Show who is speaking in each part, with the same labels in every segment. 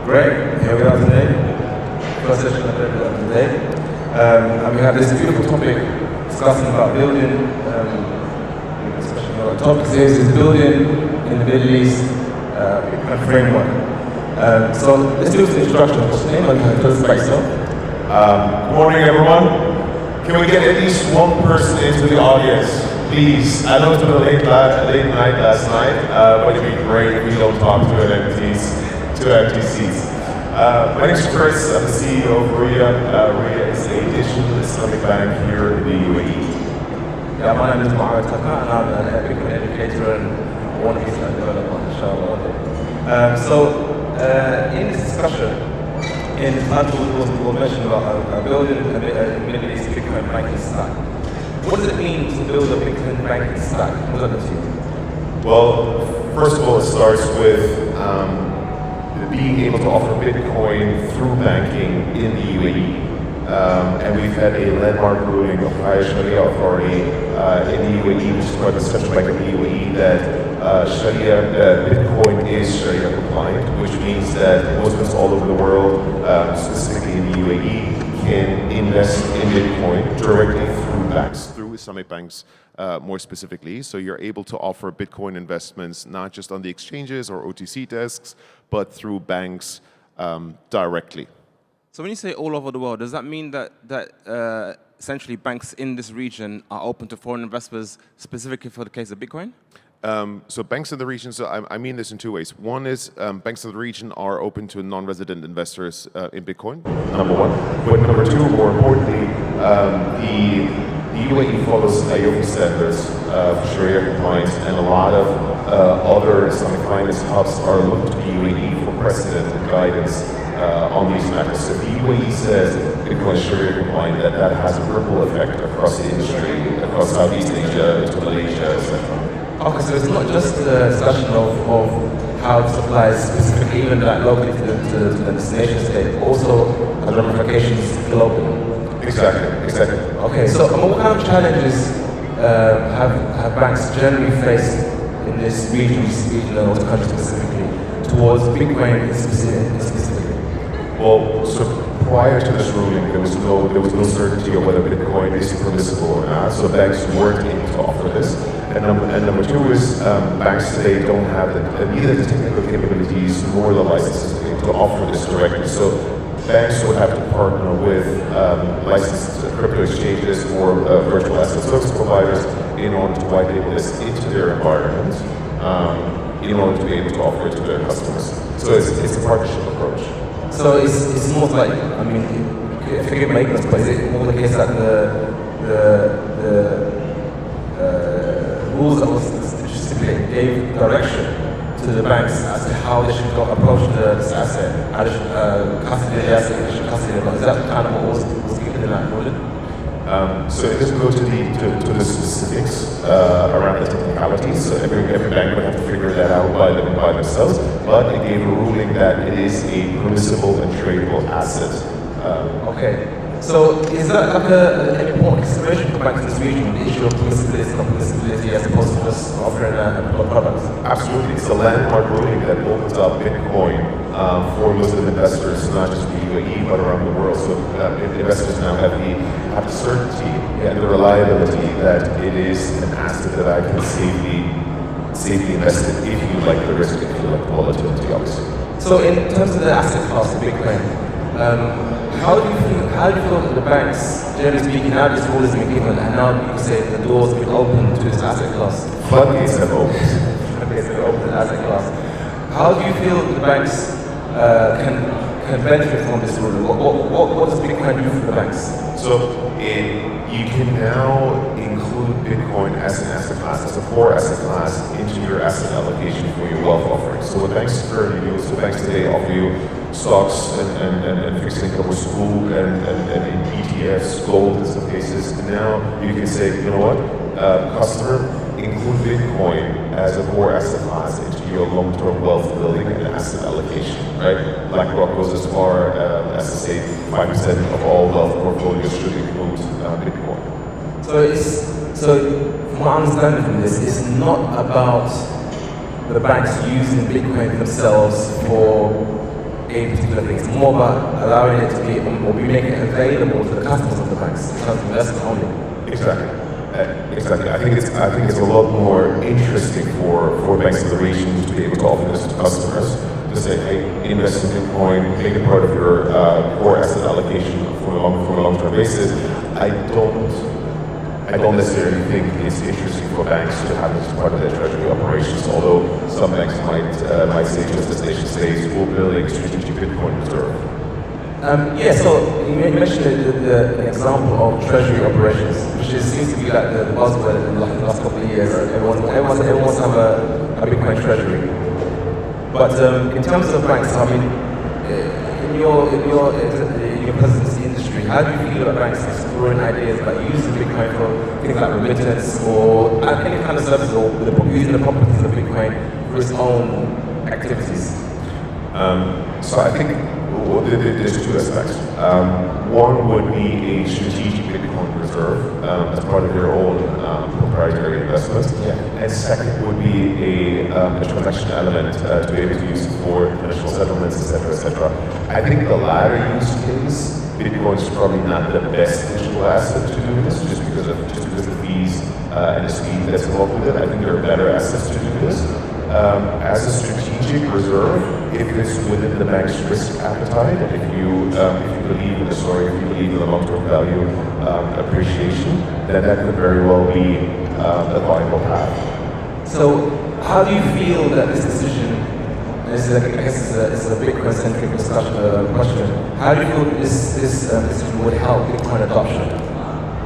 Speaker 1: Great, here we are today. First session of the day. And we have this beautiful topic discussing about building, especially our topic is building in the Middle East a framework. So let's do the introduction. What's your name? And tell us about yourself.
Speaker 2: Good morning, everyone. Can we get at least one person into the audience, please? I know it's been a late night last night, but it'd be great if we don't talk to empty seats. My name is Chris. I'm the CEO of ruya. Ruya is a digital Islamic bank here in the UAE.
Speaker 1: Yeah, my name is Moderator, and I'm a Bitcoin educator and one of these developer, inshallah. In this discussion, in the title we'll mention about building a Middle East Bitcoin banking stack. What does it mean to build a Bitcoin banking stack? What does that mean?
Speaker 2: Well, first of all, it starts with being able to offer Bitcoin through banking in the UAE. And we've had a landmark ruling of higher Sharia authority in the UAE, which is part of the central bank of the UAE, that Bitcoin is Sharia compliant, which means that Muslims all over the world, specifically in the UAE, can invest in Bitcoin directly through banks, through Islamic banks more specifically. So you're able to offer Bitcoin investments not just on the exchanges or OTC desks, but through banks directly.
Speaker 3: So when you say all over the world, does that mean that essentially banks in this region are open to foreign investors specifically for the case of Bitcoin?
Speaker 2: So banks in the region, so I mean this in two ways. One is banks in the region are open to non-resident investors in Bitcoin, number one. But number two, more importantly, the UAE follows IOFI standards for Sharia compliance, and a lot of other Islamic finance hubs are looking to the UAE for precedent and guidance on these matters. So if the UAE says Bitcoin is Sharia compliant, that has a ripple effect across the industry, across Southeast Asia, into Malaysia, etc.
Speaker 1: Okay, so it's not just a discussion of how it supplies specifically even that locally to the destination state, but also has ramifications globally.
Speaker 2: Exactly.
Speaker 1: Okay, so what kind of challenges have banks generally faced in this region or the country specifically towards Bitcoin specifically?
Speaker 2: Well, so prior to this ruling, there was no certainty of whether Bitcoin is permissible or not. So banks weren't able to offer this. And number two is banks today don't have neither the technical capabilities nor the licenses to offer this directly. So banks would have to partner with licensed crypto exchanges or virtual asset service providers in order to white label this into their environment in order to be able to offer it to their customers. So it's a partnership approach.
Speaker 1: So it's more like, I mean, forgive my ignorance, but is it more the case that the rules that was stipulated gave direction to the banks as to how they should approach this asset, how they should custody the asset, they should custody it? Is that kind of what was given in that ruling?
Speaker 2: So it doesn't go to the specifics around the technicalities. So every bank would have to figure that out by themselves. But it gave a ruling that it is a permissible and tradable asset.
Speaker 1: Okay. So is that like an important consideration for banks in this region, the issue of permissibility and non-permissibility as opposed to just offering a product?
Speaker 2: Absolutely. It's a landmark ruling that opens up Bitcoin for Muslim investors, not just the UAE, but around the world. So investors now have the certainty and the reliability that it is an asset that I can safely invest in if you like the risk, if you like the volatility, obviously.
Speaker 1: So in terms of the asset class of Bitcoin, how do you feel that the banks, generally speaking, now this rule has been given and now you can say the doors have been opened to this asset class?
Speaker 2: Floodgates have opened.
Speaker 1: Floodgates have opened to the asset class. How do you feel the banks can benefit from this ruling? What does Bitcoin do for the banks?
Speaker 2: So you can now include Bitcoin as an asset class, as a core asset class, into your asset allocation for your wealth offering. So what banks currently do is the banks today offer you stocks and fixed income or school and ETFs, gold in some cases. And now you can say, you know what, customer, include Bitcoin as a core asset class into your long-term wealth building and asset allocation, right? BlackRock goes as far as to say 5% of all wealth portfolios should include Bitcoin.
Speaker 1: So from my understanding from this, it's not about the banks using Bitcoin themselves for a particular particular things. It's more about allowing it to be, or be making it available to the customers of the banks in terms of investment only.
Speaker 2: Exactly. Exactly. I think it's a lot more interesting for banks in the region to be able to offer this to customers. To say, hey, invest in Bitcoin, make it part of your core asset allocation from a long-term basis. I don't necessarily think it's interesting for banks to have this as part of their treasury operations, although some banks might say just as nation states will build a strategic Bitcoin reserve.
Speaker 1: So you mentioned the example of treasury operations, which seems to be like the buzzword in the last couple of years. Everyone wants to have a Bitcoin treasury. But in terms of banks, I mean, in your presence in the industry, how do you feel about banks exploring ideas like using Bitcoin for things like remittance or any kind of service, or using the properties of Bitcoin for its own activities?
Speaker 2: So I think there's two aspects. One would be a strategic Bitcoin reserve as part of your own proprietary investment.
Speaker 1: Yeah.
Speaker 2: And second would be a transaction element to be able to use for international settlements, etc., etc. I think the latter use case, Bitcoin is probably not the best digital asset to do this, just because of the fees and the speed that's involved with it. I think there are better assets to do this. As a strategic reserve, if it's within the bank's risk appetite, if you believe in the story, if you believe in the long-term value appreciation, then that could very well be a viable path.
Speaker 1: So, how do you feel that this decision, and this is, I guess it's a Bitcoin-centric question, how do you feel this decision would help Bitcoin adoption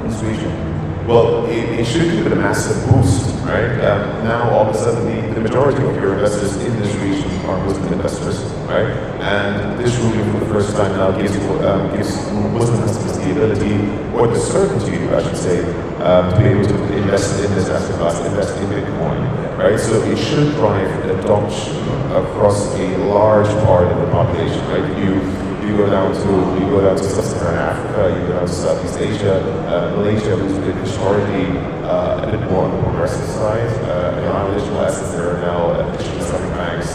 Speaker 1: in this region?
Speaker 2: Well, it should give it a massive boost, right? Now, all of a sudden, the majority of your investors in this region are Muslim investors, right? And this ruling, for the first time now, gives Muslim customers the ability, or the certainty, I should say, to be able to invest in this asset class, invest in Bitcoin, right? So it should drive adoption across a large part of the population, right? You go down to Sub-Saharan Africa, you go down to Southeast Asia, Malaysia, who's been historically a bit more on the progressive side. Our digital assets there are now additional Islamic banks,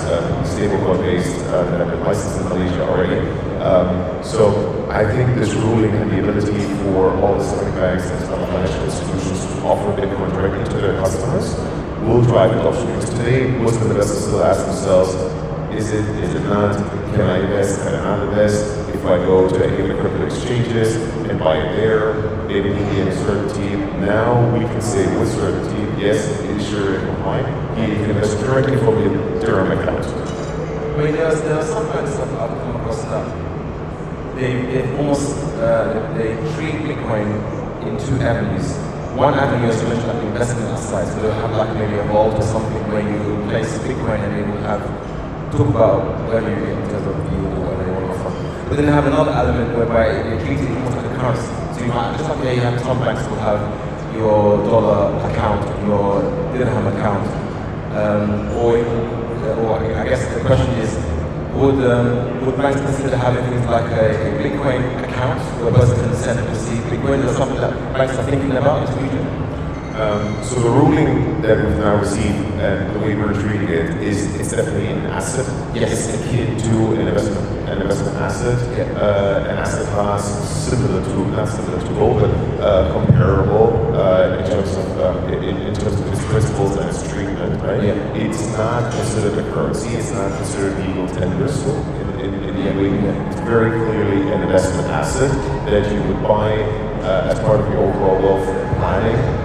Speaker 2: stablecoin based, that have been licensed in Malaysia already. So I think this ruling and the ability for all the Islamic banks and Islamic financial institutions to offer Bitcoin directly to their customers will drive adoption. Because today, Muslim investors still ask themselves, is it not? Can I invest? Can I not invest? If I go to any of the crypto exchanges and buy it there, maybe give me uncertainty. Now we can say with certainty, yes, it is sure and compliant. You can invest directly from your Dirham account.
Speaker 1: I mean, there are some banks that I've come across that they treat Bitcoin in two avenues. One avenue is to mention like investment side, so they'll have like maybe a vault or something where you place Bitcoin and they will have talk about whether you get in terms of yield or whatever you want to offer. But then they have another element whereby they treat it almost like a currency. So you might, just like you have some banks will have your dollar account, your dirham account, or I guess the question is, would banks consider having things like a Bitcoin account where a person can send and receive Bitcoin? Is that something that banks are thinking about in this region?
Speaker 2: So the ruling that we've now received and the way we're treating it is it's definitely an asset.
Speaker 1: Yes.
Speaker 2: It's akin to an investment asset, an asset class not similar to gold, but comparable in terms of its principles and its treatment. Right? Yeah. It's not considered a currency. It's not considered legal tender. So in the UAE, it's very clearly an investment asset that you would buy as part of your overall wealth planning.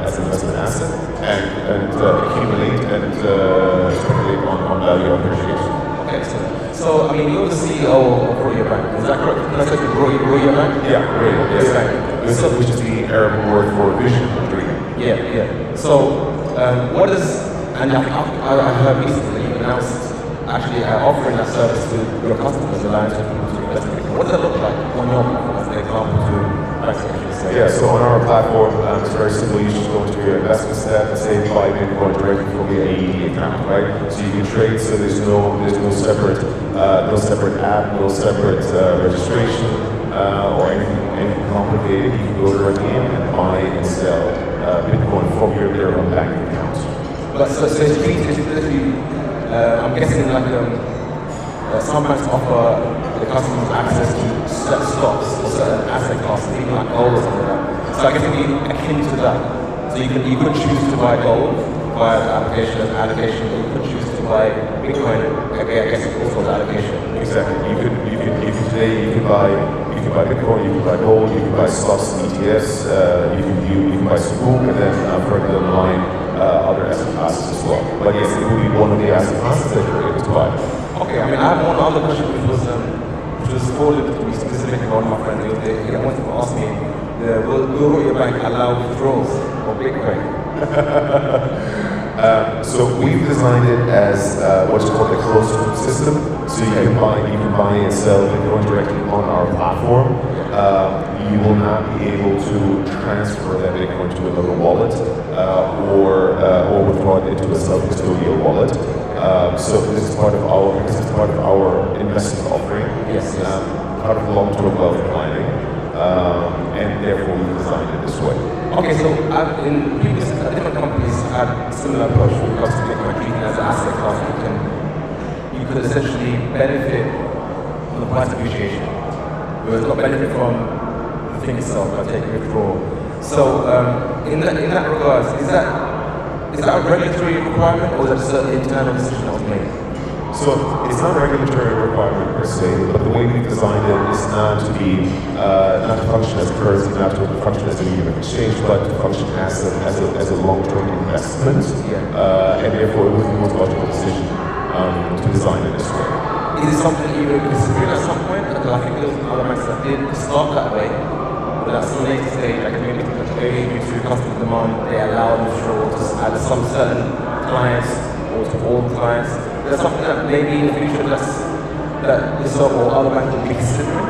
Speaker 2: As an investment asset and accumulate and speculate on value appreciation.
Speaker 1: Okay, so I mean, you're the CEO of Ruya Bank, is that correct? Can I say Ruya Bank?
Speaker 2: Yeah, Ruya, yes. Which is the Arab word for vision dream.
Speaker 1: Yeah. So, what is, and I heard recently you announced actually offering that service to your customers, allowing people to invest in it. What does it look like on your platform as an example to
Speaker 2: Yeah, so on our platform, it's very simple. You just go to your investment step and say buy Bitcoin directly from your AED account, right? So you can trade. So there's no separate app, no separate registration or anything complicated. You can go directly in and buy and sell Bitcoin from your own bank account.
Speaker 1: But so it's literally, I'm guessing like some banks offer the customers access to certain stocks or certain asset classes, even like gold or something like that. So I guess it'd be akin to that. So you could choose to buy gold via the allocation as allocation, but you could choose to buy Bitcoin. I guess it's also the allocation.
Speaker 2: Exactly. You can buy Bitcoin, you can buy gold, you can buy stocks and ETFs, you can buy Sukuk, and then further down the line, other asset classes as well. But yes, it will be one of the asset classes that you're able to buy.
Speaker 1: Okay, I mean, I have one other question which was forwarded to me specifically by one of my friends. He wanted to ask me, will your bank allow withdrawals of Bitcoin?
Speaker 2: So we've designed it as what's called a closed-loop system. So you can buy and sell Bitcoin directly on our platform. You will not be able to transfer that Bitcoin to another wallet or withdraw it into a self-custodial wallet. So this is part of our investment offering.
Speaker 1: Yes.
Speaker 2: Part of long-term wealth planning, and therefore we designed it this way.
Speaker 1: Okay, so in previous different companies had similar approach when it comes to Bitcoin, treating it as an asset class. You could essentially benefit from the price appreciation, whereas not benefit from the thing itself by taking withdrawal. So in that regards, is that a regulatory requirement or is that just an internal decision that was made?
Speaker 2: So it's not a regulatory requirement per se, but the way we've designed it is not to function as a currency, not to function as a medium of exchange, but to function as a long-term investment. And therefore it was the most logical decision to design it this way.
Speaker 1: Is it something you were considering at some point? Because I think there was other banks that did start that way, but at some later stage, like maybe due to customer demand, they allowed withdrawal to either some certain clients or to all clients. There's something that maybe in the future that yourself or other banks will be considering?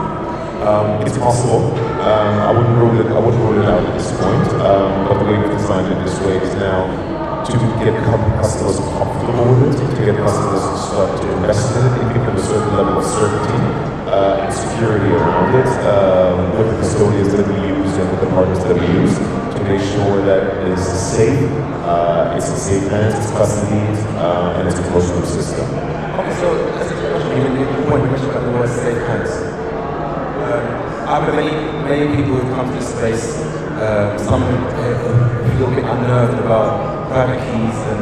Speaker 2: It's possible. I wouldn't rule it out at this point. But the way we've designed it this way is now to get customers comfortable with it, to get customers to start to invest in it, and give them a certain level of certainty and security around it, with the custodians that we use and with the partners that we use, to make sure that it's safe, it's in safe hands, it's custodied, and it's a closed-loop system.
Speaker 1: Okay, so that's a question. The point you mentioned about the word safe hands. I've met many people who come to this space. Some feel a bit unnerved about private keys and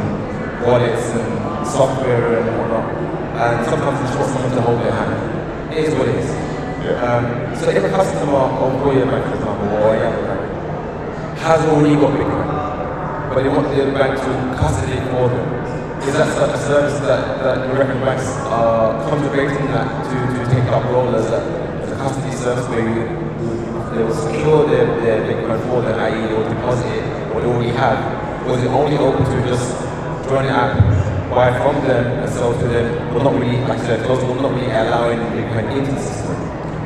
Speaker 1: wallets and software and whatnot. And sometimes they just want someone to hold their hand. It is what it is.
Speaker 2: Yeah.
Speaker 1: So if a customer of Ruya Bank, for example, or any other bank, has already got Bitcoin, but they want the bank to custody it for them, is that a service that you reckon banks are contemplating that to take up role as a custody service where they will secure their Bitcoin for them, i.e. they will deposit it, or they already have? Or is it only open to just join the app, buy from them and sell to them, but not really, like I said, those will not really allowing Bitcoin into the system?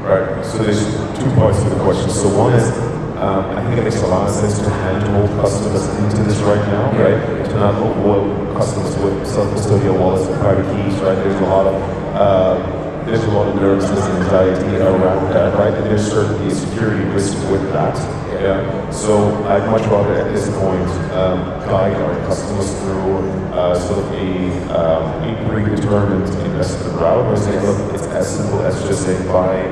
Speaker 2: Right, so there's two parts to the question. So one is, I think it makes a lot of sense to handhold customers into this right now, right? To not overwhelm customers with self-custodial wallets and private keys, right? There's a lot of nervousness and anxiety around that, right? And there's certainly a security risk with that. Yeah. So I'd much rather at this point guide our customers through sort of a predetermined investment route, where saying, look, it's as simple as just saying buy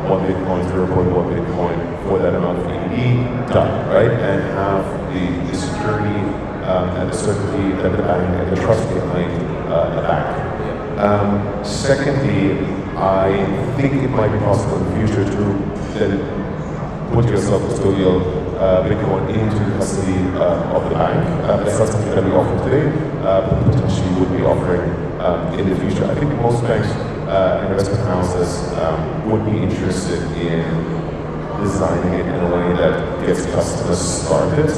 Speaker 2: 1 Bitcoin, 0.1 Bitcoin for that amount of ED, done, right? And have the security and the certainty that the bank and the trust behind the bank. Secondly, I think it might be possible in the future to then put your self-custodial Bitcoin into the custody of the bank. That's not something that we offer today, but potentially would be offering in the future. I think most banks and investment houses would be interested in designing it in a way that gets customers started,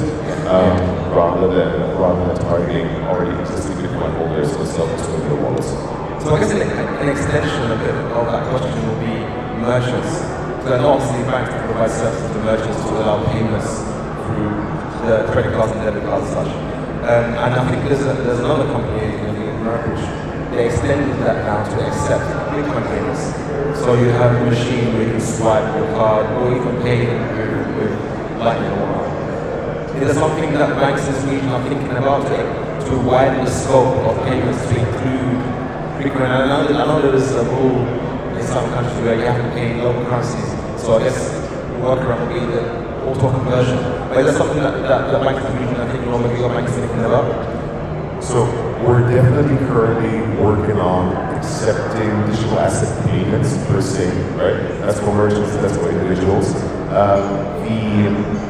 Speaker 2: rather than targeting already existing Bitcoin holders with self-custodial wallets.
Speaker 1: So I guess an extension of that question will be merchants. So obviously banks provide services to merchants to allow payments through the credit cards and debit cards and such. And I think there's another company in America which they extended that now to accept Bitcoin payments. So you have a machine where you can swipe your card or you can pay with Lightning or whatnot. Is there something that banks in this region are thinking about to widen the scope of payments to include Bitcoin. I know there's a rule in some countries where you have to pay in local currencies. So I guess the workaround would be the auto conversion. But is that something that banks in the region are taking on, maybe your banks thinking about?
Speaker 2: So we're definitely currently working on accepting digital asset payments per se, right? That's for merchants, that's for individuals.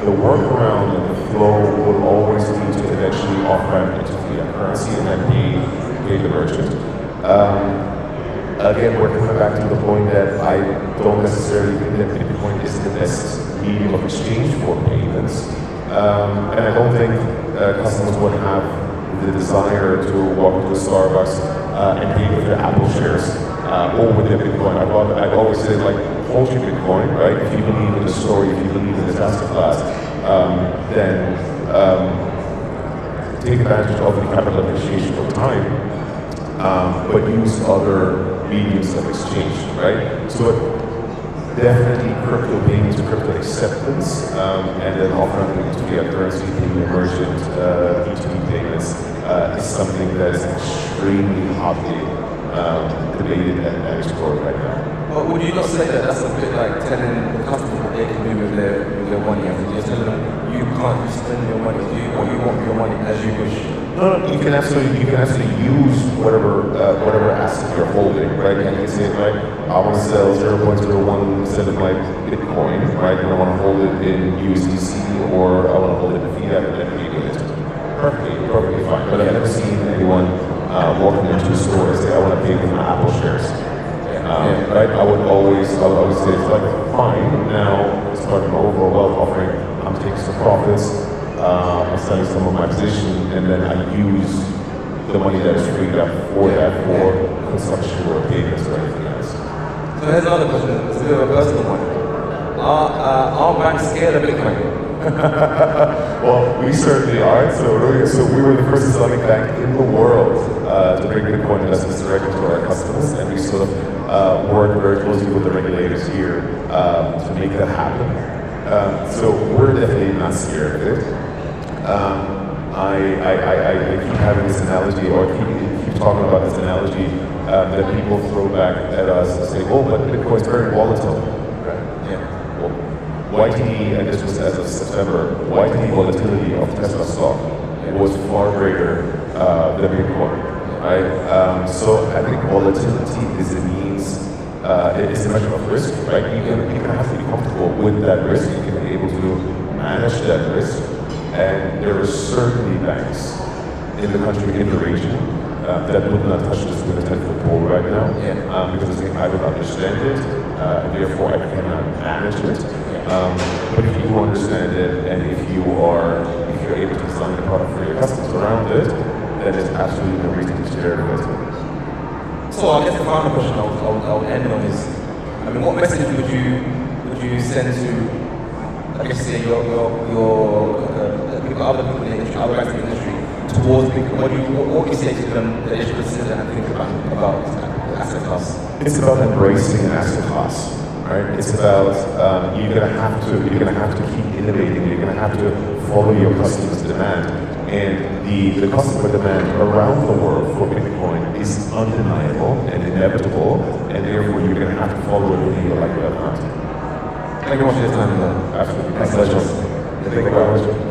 Speaker 2: The workaround and the flow will always be to eventually off-ramp into fiat currency and then pay the merchant. Again, we're coming back to the point that I don't necessarily think that Bitcoin is the best medium of exchange for payments. And I don't think customers would have the desire to walk into a Starbucks and pay with their Apple shares or with their Bitcoin. I've always said, like, hold your Bitcoin, right? If you believe in the story, if you believe in this asset class, then take advantage of the capital appreciation over time, but use other mediums of exchange, right? So definitely crypto payments, crypto acceptance, and then offering to fiat currency through emergent B2B payments is something that is extremely hotly debated and explored right now.
Speaker 1: But would you not say that that's a bit like telling the customer what they can do with their money? I mean, you're telling them you can't spend your money, do what you want with your money as you wish.
Speaker 2: No, you can absolutely use whatever asset you're holding, right? You can say, right, I want to sell 0.01% of my Bitcoin, right? And I want to hold it in USDC, or I want to hold it in fiat and then pay with it. Perfectly fine. But I've never seen anyone walking into a store and say, I want to pay with my Apple shares. Right? I would always say, it's like, fine, now it's part of my overall wealth offering, I'm taking some profits, I'm selling some of my position, and then I use the money that is freed up for that for consumption or payments or anything else.
Speaker 1: So here's another question, it's a bit of a personal one. Are banks scared of Bitcoin?
Speaker 2: Well, we certainly are. So we were the first Islamic bank in the world to bring Bitcoin investments directly to our customers, and we sort of work very closely with the regulators here to make that happen. So we're definitely not scared of it. I keep having this analogy, or keep talking about this analogy that people throw back at us and say, "Oh, but Bitcoin's very volatile." Right? Yeah. Well, YTD, and this was as of September, YTD volatility of Tesla stock was far greater than Bitcoin. Right? So I think volatility is a means, it's a measure of risk, right? You have to be comfortable with that risk. You can be able to manage that risk. And there are certainly banks in the country, in the region, that would not touch this with a 10-foot pole right now, because they I don't understand it, therefore I cannot manage it. But if you do understand it, and if you're able to design a product for your customers around it, then there's absolutely no reason to share it with them.
Speaker 1: So I guess the final question I'll end on is, I mean, what message would you send to, I guess, say your people, other people in the industry, other banks in the industry, towards Bitcoin? What would you say to them that they should consider and think about the asset class?
Speaker 2: It's about embracing an asset class, right? It's about you're gonna have to keep innovating. You're gonna have to follow your customers' demand, and the customer demand around the world for Bitcoin is undeniable and inevitable, and therefore you're gonna have to follow it whether you like it or not.
Speaker 1: Thank you very much for your time.
Speaker 2: Absolutely.
Speaker 1: My pleasure.
Speaker 2: Thank you very much.